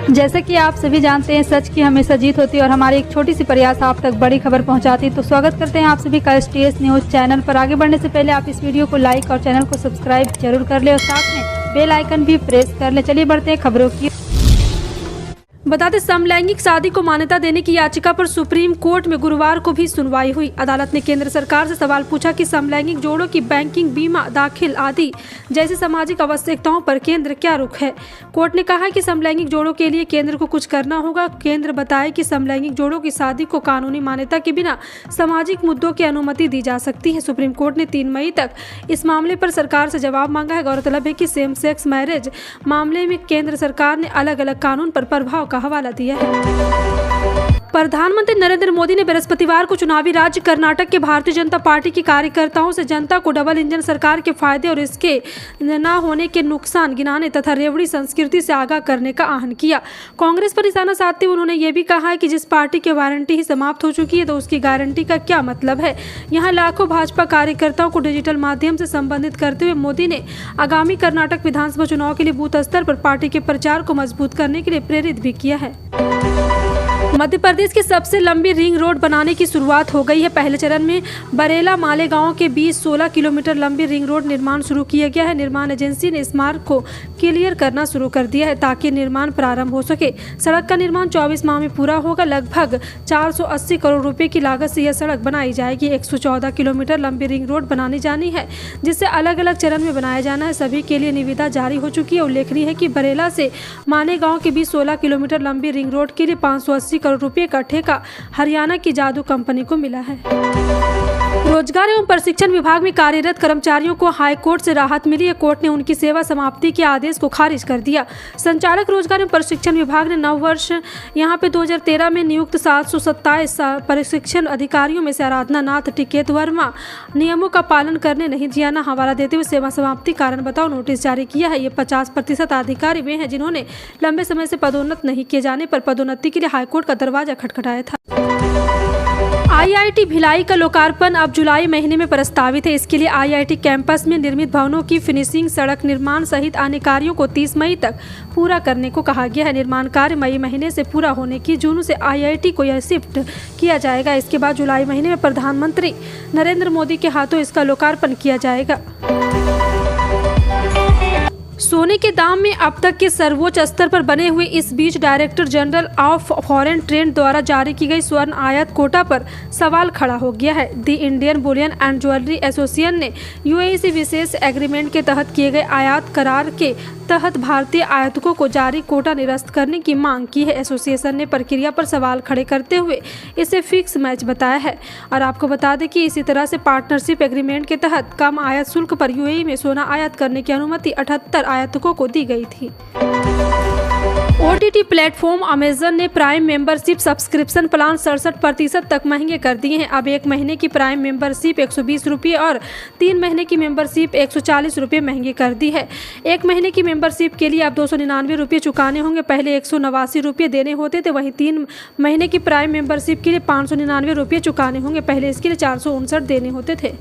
जैसे कि आप सभी जानते हैं, सच की हमेशा जीत होती है और हमारी एक छोटी सी प्रयास आप तक बड़ी खबर पहुंचाती है। तो स्वागत करते हैं आप सभी का STS न्यूज़ चैनल पर। आगे बढ़ने से पहले आप इस वीडियो को लाइक और चैनल को सब्सक्राइब जरूर कर ले और साथ में बेल आइकन भी प्रेस कर ले। चलिए बढ़ते हैं खबरों की। बता दें, समलैंगिक शादी को मान्यता देने की याचिका पर सुप्रीम कोर्ट में गुरुवार को भी सुनवाई हुई। अदालत ने केंद्र सरकार से सवाल पूछा कि समलैंगिक जोड़ों की बैंकिंग, बीमा, दाखिल आदि जैसी सामाजिक आवश्यकताओं पर केंद्र क्या रुख है। कोर्ट ने कहा कि समलैंगिक जोड़ों के लिए केंद्र को कुछ करना होगा। केंद्र बताए कि समलैंगिक जोड़ों की शादी को कानूनी मान्यता के बिना सामाजिक मुद्दों की अनुमति दी जा सकती है। सुप्रीम कोर्ट ने 3 मई तक इस मामले पर सरकार से जवाब मांगा है। गौरतलब है कि सेम सेक्स मैरिज मामले में केंद्र सरकार ने अलग अलग कानून पर प्रभाव का हवाला दिया है। प्रधानमंत्री नरेंद्र मोदी ने बृहस्पतिवार को चुनावी राज्य कर्नाटक के भारतीय जनता पार्टी के कार्यकर्ताओं से जनता को डबल इंजन सरकार के फायदे और इसके न होने के नुकसान गिनाने तथा रेवड़ी संस्कृति से आगाह करने का आह्वान किया। कांग्रेस पर निशाना साधते हुए उन्होंने ये भी कहा है कि जिस पार्टी की वारंटी ही समाप्त हो चुकी है तो उसकी गारंटी का क्या मतलब है। यहाँ लाखों भाजपा कार्यकर्ताओं को डिजिटल माध्यम से संबोधित करते हुए मोदी ने आगामी कर्नाटक विधानसभा चुनाव के लिए बूथ स्तर पर पार्टी के प्रचार को मजबूत करने के लिए प्रेरित भी किया है। मध्य प्रदेश की सबसे लंबी रिंग रोड बनाने की शुरुआत हो गई है। पहले चरण में बरेला मालेगांव के बीच 16 किलोमीटर लंबी रिंग रोड निर्माण शुरू किया गया है। निर्माण एजेंसी ने इस मार्ग को क्लियर करना शुरू कर दिया है ताकि निर्माण प्रारंभ हो सके। सड़क का निर्माण 24 माह में पूरा होगा। लगभग 480 करोड़ रुपए की लागत से यह सड़क बनाई जाएगी। 114 किलोमीटर लंबी रिंग रोड बनानी जानी है, जिसे अलग अलग चरण में बनाया जाना है। सभी के लिए निविदा जारी हो चुकी है। उल्लेखनीय है कि बरेला से मालेगांव के बीच 16 किलोमीटर लंबी रिंग रोड के लिए 580 करोड़ रुपए का ठेका हरियाणा की जादू कंपनी को मिला है। रोजगार एवं प्रशिक्षण विभाग में कार्यरत कर्मचारियों को हाई कोर्ट से राहत मिली है। कोर्ट ने उनकी सेवा समाप्ति के आदेश को खारिज कर दिया। संचालक रोजगार एवं प्रशिक्षण विभाग ने 9 वर्ष यहां पे 2013 में नियुक्त 727 प्रशिक्षण अधिकारियों में से आराधना नाथ टिकेत वर्मा नियमों का पालन करने नहीं दिया ना हवाला देते हुए सेवा समाप्ति कारण बताओ नोटिस जारी किया है। ये 50% अधिकारी वे हैं जिन्होंने लंबे समय से पदोन्नत नहीं किए जाने पर पदोन्नति के लिए हाईकोर्ट का दरवाजा खटखटाया था। IIT भिलाई का लोकार्पण अब जुलाई महीने में प्रस्तावित है। इसके लिए IIT कैंपस में निर्मित भवनों की फिनिशिंग, सड़क निर्माण सहित अन्य कार्यों को 30 मई तक पूरा करने को कहा गया है। निर्माण कार्य मई महीने से पूरा होने की जून से IIT को यह शिफ्ट किया जाएगा। इसके बाद जुलाई महीने में प्रधानमंत्री नरेंद्र मोदी के हाथों इसका लोकार्पण किया जाएगा। सोने के दाम में अब तक के सर्वोच्च स्तर पर बने हुए इस बीच director general of foreign trade द्वारा जारी की गई स्वर्ण आयात कोटा पर सवाल खड़ा हो गया है। The Indian Boolean and jewellery association ने UAE से विशेष एग्रीमेंट के तहत किए गए आयात करार के तहत भारतीय आयातकों को जारी कोटा निरस्त करने की मांग की है। एसोसिएशन ने प्रक्रिया पर सवाल खड़े करते हुए इसे फिक्स मैच बताया है। और आपको बता दें कि इसी तरह से पार्टनरशिप एग्रीमेंट के तहत कम आयात शुल्क पर UAE में सोना आयात करने की अनुमति 78 आयातकों को दी गई थी। OTT प्लेटफॉर्म अमेजन ने प्राइम मेंबरशिप सब्सक्रिप्शन प्लान 67% तक महंगे कर दिए हैं। अब 1 महीने की प्राइम मेंबरशिप 120 रुपये और 3 महीने की मेंबरशिप 140 रुपये महंगी कर दी है। 1 महीने की मेंबरशिप के लिए अब 299 रुपये चुकाने होंगे। पहले 189 रुपये देने होते थे। वहीं 3 महीने की प्राइम मेंबरशिप के लिए 599 रुपये चुकाने होंगे। पहले इसके लिए 459 देने होते थे।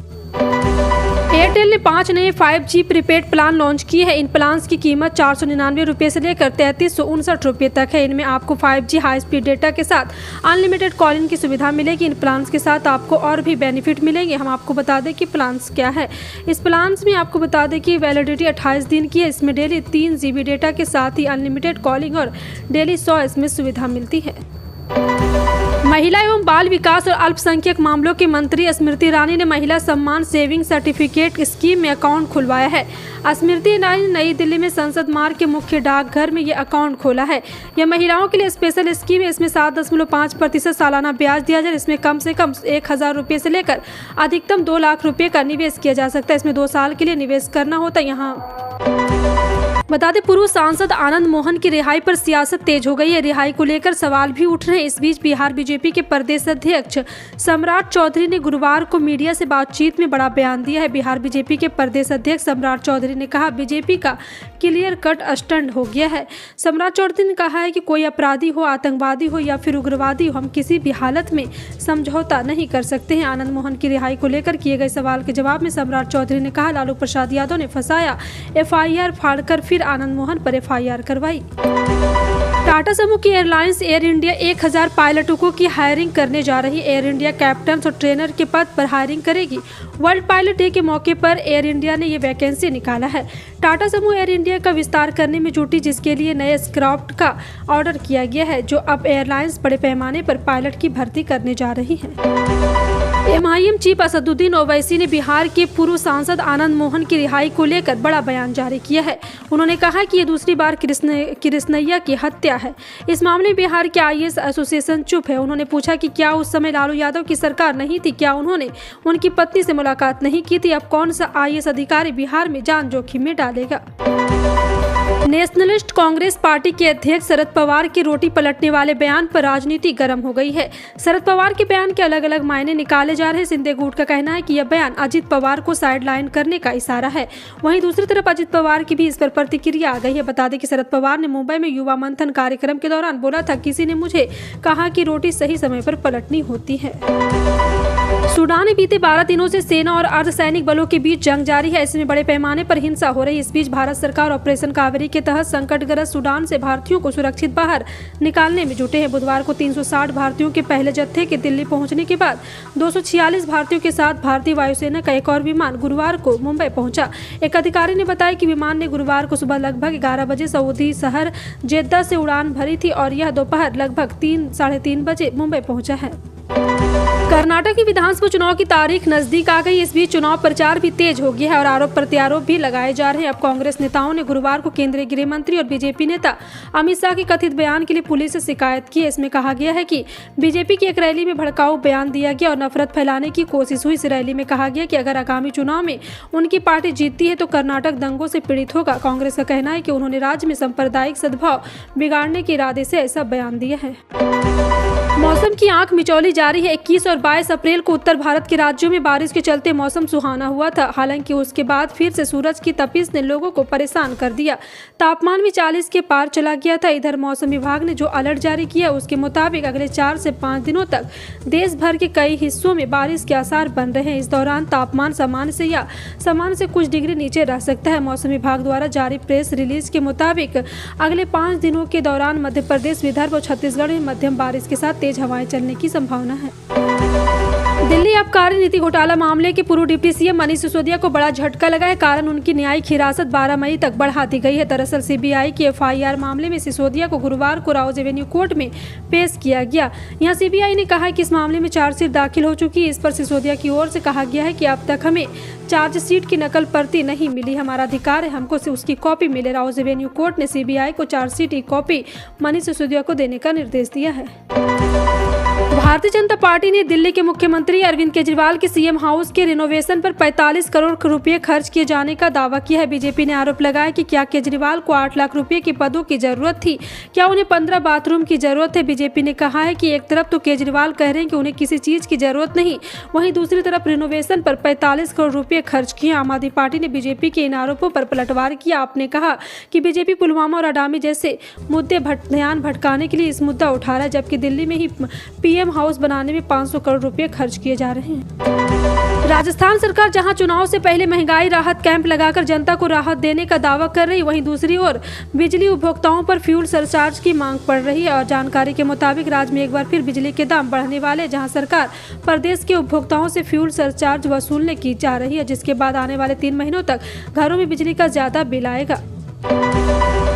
एयरटेल ने 5 नए 5G प्रीपेड प्लान लॉन्च किए हैं। इन प्लान्स की कीमत 499 रुपये से लेकर 3359 रुपये तक है। इनमें आपको 5G हाई स्पीड डेटा के साथ अनलिमिटेड कॉलिंग की सुविधा मिलेगी। इन प्लान्स के साथ आपको और भी बेनिफिट मिलेंगे। हम आपको बता दें कि प्लान्स क्या है। इस प्लान्स में आपको बता दें कि वैलिडिटी 28 दिन की है। इसमें डेली 3 GB डेटा के साथ ही अनलिमिटेड कॉलिंग और डेली 100 SMS सुविधा मिलती है। महिला एवं बाल विकास और अल्पसंख्यक मामलों के मंत्री स्मृति ईरानी ने महिला सम्मान सेविंग सर्टिफिकेट स्कीम में अकाउंट खुलवाया है। स्मृति ईरानी ने नई दिल्ली में संसद मार्ग के मुख्य डाकघर में यह अकाउंट खोला है। यह महिलाओं के लिए स्पेशल स्कीम है। इसमें 7.5% सालाना ब्याज दिया जाए। इसमें कम से कम 1000 रुपये से लेकर अधिकतम 2 लाख रुपये का निवेश किया जा सकता है। इसमें 2 साल के लिए निवेश करना होता है। यहाँ बता दें, पूर्व सांसद आनंद मोहन की रिहाई पर सियासत तेज हो गई है। रिहाई को लेकर सवाल भी उठ रहे हैं। इस बीच बिहार बीजेपी के प्रदेश अध्यक्ष सम्राट चौधरी ने गुरुवार को मीडिया से बातचीत में बड़ा बयान दिया है। बिहार बीजेपी के प्रदेश अध्यक्ष सम्राट चौधरी ने कहा, बीजेपी का क्लियर कट स्टैंड हो गया है। सम्राट चौधरी ने कहा है कि कोई अपराधी हो, आतंकवादी हो या फिर उग्रवादी हो, हम किसी भी हालत में समझौता नहीं कर सकते हैं। आनंद मोहन की रिहाई को लेकर किए गए सवाल के जवाब में सम्राट चौधरी ने कहा, लालू प्रसाद यादव ने फंसाया, FIR फाड़कर फिर आनंद मोहन पर FIR करवाई। टाटा समूह की एयरलाइंस एयर इंडिया 1000 पायलटों की हायरिंग करने जा रही। एयर इंडिया कैप्टन और ट्रेनर के पद पर हायरिंग करेगी। वर्ल्ड पायलट डे के मौके पर एयर इंडिया ने ये वैकेंसी निकाला है। टाटा समूह एयर इंडिया का विस्तार करने में जुटी, जिसके लिए नए एयरक्राफ्ट का ऑर्डर किया गया है, जो अब एयरलाइंस बड़े पैमाने पर पायलट की भर्ती करने जा रही है। एमआईएम चीफ असदुद्दीन ओवैसी ने बिहार के पूर्व सांसद आनंद मोहन की रिहाई को लेकर बड़ा बयान जारी किया है। उन्होंने कहा कि ये दूसरी बार कृष्णैया की हत्या है। इस मामले में बिहार के आईएएस एसोसिएशन चुप है। उन्होंने पूछा कि क्या उस समय लालू यादव की सरकार नहीं थी? क्या उन्होंने उनकी पत्नी से मुलाकात नहीं की थी? अब कौन सा आईएएस अधिकारी बिहार में जान जोखिम में डालेगा? नेशनलिस्ट कांग्रेस पार्टी के अध्यक्ष शरद पवार के रोटी पलटने वाले बयान पर राजनीति गर्म हो गई है। शरद पवार के बयान के अलग अलग मायने निकाले जा रहे हैं। शिंदे गुट का कहना है कि यह बयान अजित पवार को साइडलाइन करने का इशारा है। वहीं दूसरी तरफ अजित पवार की भी इस पर प्रतिक्रिया आ गई है। बता दें कि शरद पवार ने मुंबई में युवा मंथन कार्यक्रम के दौरान बोला था, किसी ने मुझे कहा कि रोटी सही समय पर पलटनी होती है। सूडान में बीते 12 दिनों से सेना और अर्धसैनिक बलों के बीच जंग जारी है। इसमें बड़े पैमाने पर हिंसा हो रही है। इस बीच भारत सरकार ऑपरेशन कावेरी के तहत संकटग्रस्त सूडान से भारतीयों को सुरक्षित बाहर निकालने में जुटे हैं। बुधवार को 360 भारतीयों के पहले जत्थे के दिल्ली पहुंचने के बाद 246 भारतीयों के साथ भारतीय वायुसेना का एक और विमान गुरुवार को मुंबई पहुंचा। एक अधिकारी ने बताया कि विमान ने गुरुवार को सुबह लगभग 11 बजे सऊदी शहर जेद्दा से उड़ान भरी थी और यह दोपहर लगभग 3-3:30 बजे मुंबई पहुंचा है। कर्नाटक की विधानसभा चुनाव की तारीख नजदीक आ गई। इस बीच चुनाव प्रचार भी तेज हो गया है और आरोप प्रत्यारोप भी लगाए जा रहे हैं। अब कांग्रेस नेताओं ने गुरुवार को केंद्रीय गृह मंत्री और बीजेपी नेता अमित शाह के कथित बयान के लिए पुलिस से शिकायत की है। इसमें कहा गया है कि बीजेपी की एक रैली में भड़काऊ बयान दिया गया और नफरत फैलाने की कोशिश हुई। इस रैली में कहा गया कि अगर आगामी चुनाव में उनकी पार्टी जीतती है तो कर्नाटक दंगों से पीड़ित होगा। कांग्रेस का कहना है कि उन्होंने राज्य में सांप्रदायिक सद्भाव बिगाड़ने के इरादे से ऐसा बयान दिया है। मौसम की आंख मिचौली जारी है। 21 और 22 अप्रैल को उत्तर भारत के राज्यों में बारिश के चलते मौसम सुहाना हुआ था। हालांकि उसके बाद फिर से सूरज की तपिश ने लोगों को परेशान कर दिया। तापमान भी 40 के पार चला गया था। इधर मौसम विभाग ने जो अलर्ट जारी किया उसके मुताबिक अगले 4 से 5 दिनों तक देश भर के कई हिस्सों में बारिश के आसार बन रहे हैं। इस दौरान तापमान सामान्य से कुछ डिग्री नीचे रह सकता है। मौसम विभाग द्वारा जारी प्रेस रिलीज के मुताबिक अगले 5 दिनों के दौरान मध्य प्रदेश, विदर्भ और छत्तीसगढ़ में मध्यम बारिश के साथ तेज हवाएं चलने की संभावना है। दिल्ली आबकारी नीति घोटाला मामले के पूर्व डिप्टी सीएम मनीष सिसोदिया को बड़ा झटका लगा है। कारण उनकी न्यायिक हिरासत 12 मई तक बढ़ा दी गई है। दरअसल सीबीआई की एफआईआर मामले में सिसोदिया को गुरुवार को राउज एवेन्यू कोर्ट में पेश किया गया। यहां सीबीआई ने कहा कि इस मामले में चार्जशीट दाखिल हो चुकी है। इस पर सिसोदिया की ओर से कहा गया है कि अब तक हमें चार्जशीट की नकल प्रति नहीं मिली। हमारा अधिकार है, हमको उसकी कॉपी मिले। राउज एवेन्यू कोर्ट ने सीबीआई को चार्जशीट की कॉपी मनीष सिसोदिया को देने का निर्देश दिया है। भारतीय जनता पार्टी ने दिल्ली के मुख्यमंत्री अरविंद केजरीवाल के सीएम हाउस के रिनोवेशन पर 45 करोड़ रुपए खर्च किए जाने का दावा किया है। बीजेपी ने आरोप लगाया कि क्या केजरीवाल को 8 लाख रुपए के पदों की जरूरत थी? क्या उन्हें 15 बाथरूम की जरूरत है? बीजेपी ने कहा है कि एक तरफ तो केजरीवाल कह रहे हैं कि उन्हें किसी चीज की जरूरत नहीं, वहीं दूसरी तरफ रिनोवेशन पर 45 करोड़ रुपए खर्च किए। आम आदमी पार्टी ने बीजेपी के इन आरोपों पर पलटवार किया। आपने कहा कि बीजेपी पुलवामा और अडानी जैसे मुद्दे ध्यान भटकाने के लिए इस मुद्दा उठा रहा है, जबकि दिल्ली में ही पीएम हाउस बनाने में 500 करोड़ रुपए खर्च किए जा रहे हैं। राजस्थान सरकार जहां चुनाव से पहले महंगाई राहत कैंप लगाकर जनता को राहत देने का दावा कर रही, वहीं दूसरी ओर बिजली उपभोक्ताओं पर फ्यूल सरचार्ज की मांग पड़ रही है। और जानकारी के मुताबिक राज्य में एक बार फिर बिजली के दाम बढ़ने वाले, जहां सरकार प्रदेश के उपभोक्ताओं से फ्यूल सरचार्ज वसूलने की जा रही है, जिसके बाद आने वाले 3 महीनों तक घरों में बिजली का ज्यादा बिल आएगा।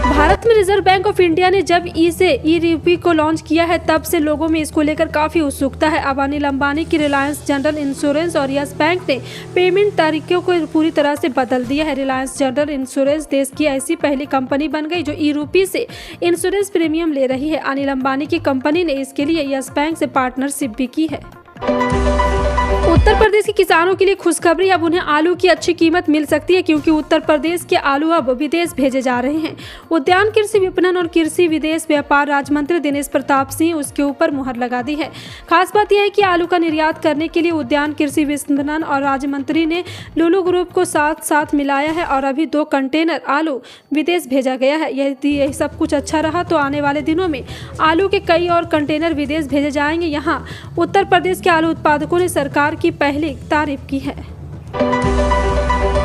भारत में रिजर्व बैंक ऑफ इंडिया ने जब ई रूपी को लॉन्च किया है, तब से लोगों में इसको लेकर काफी उत्सुकता है। अब अनिल अंबानी की रिलायंस जनरल इंश्योरेंस और यस बैंक ने पेमेंट तरीकों को पूरी तरह से बदल दिया है। रिलायंस जनरल इंश्योरेंस देश की ऐसी पहली कंपनी बन गई जो ई रूपी से इंश्योरेंस प्रीमियम ले रही है। अनिल अंबानी की कंपनी ने इसके लिए यस बैंक से पार्टनरशिप भी की है। उत्तर प्रदेश के किसानों के लिए खुशखबरी, अब उन्हें आलू की अच्छी कीमत मिल सकती है, क्योंकि उत्तर प्रदेश के आलू अब विदेश भेजे जा रहे हैं। उद्यान कृषि विपणन और कृषि विदेश व्यापार राज्य मंत्री दिनेश प्रताप सिंह उसके ऊपर मुहर लगा दी है। खास बात यह है कि आलू का निर्यात करने के लिए उद्यान कृषि विपणन और राज्य मंत्री ने लुलु ग्रुप को साथ मिलाया है और अभी 2 कंटेनर आलू विदेश भेजा गया है। यदि यही सब कुछ अच्छा रहा तो आने वाले दिनों में आलू के कई और कंटेनर विदेश भेजे जाएंगे। यहाँ उत्तर प्रदेश के आलू उत्पादकों ने सरकार की पहली तारीफ की है।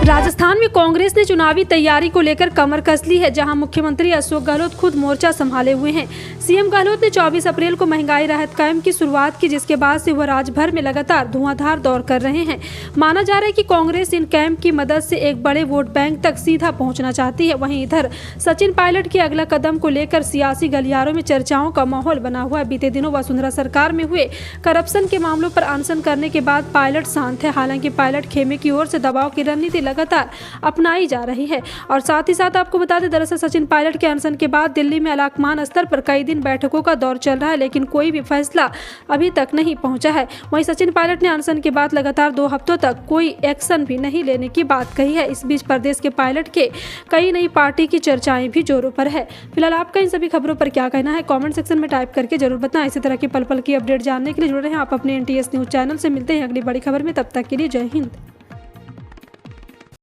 राजस्थान में कांग्रेस ने चुनावी तैयारी को लेकर कमर कस ली है, जहां मुख्यमंत्री अशोक गहलोत खुद मोर्चा संभाले हुए हैं। सीएम गहलोत ने 24 अप्रैल को महंगाई राहत कैंप की शुरुआत की, जिसके बाद से वह राज्य भर में लगातार धुआंधार दौर कर रहे हैं। माना जा रहा है कि कांग्रेस इन कैंप की मदद से एक बड़े वोट बैंक तक सीधा पहुंचना चाहती है। वहीं इधर सचिन पायलट के अगला कदम को लेकर सियासी गलियारों में चर्चाओं का माहौल बना हुआ है। बीते दिनों वसुंधरा सरकार में हुए करप्शन के मामलों पर अनशन करने के बाद पायलट शांत है। हालांकि पायलट खेमे की ओर से दबाव की रणनीति लगातार अपनाई जा रही है। और साथ ही साथ आपको बता दें, दरअसल सचिन पायलट के अनशन के बाद दिल्ली में अलाकमान स्तर पर कई दिन बैठकों का दौर चल रहा है, लेकिन कोई भी फैसला अभी तक नहीं पहुंचा है। वहीं सचिन पायलट ने अनशन के बाद लगातार 2 हफ्तों तक कोई एक्शन भी नहीं लेने की बात कही है। इस बीच प्रदेश के पायलट के कई नई पार्टी की चर्चाएं भी जोरों पर है। फिलहाल आपका इन सभी खबरों पर क्या कहना है, कमेंट सेक्शन में टाइप करके जरूर बताएं। इसी तरह की पल पल की अपडेट जानने के लिए जुड़े रहें आप अपने NTS न्यूज चैनल से। मिलते हैं अगली बड़ी खबर में, तब तक के लिए जय हिंद।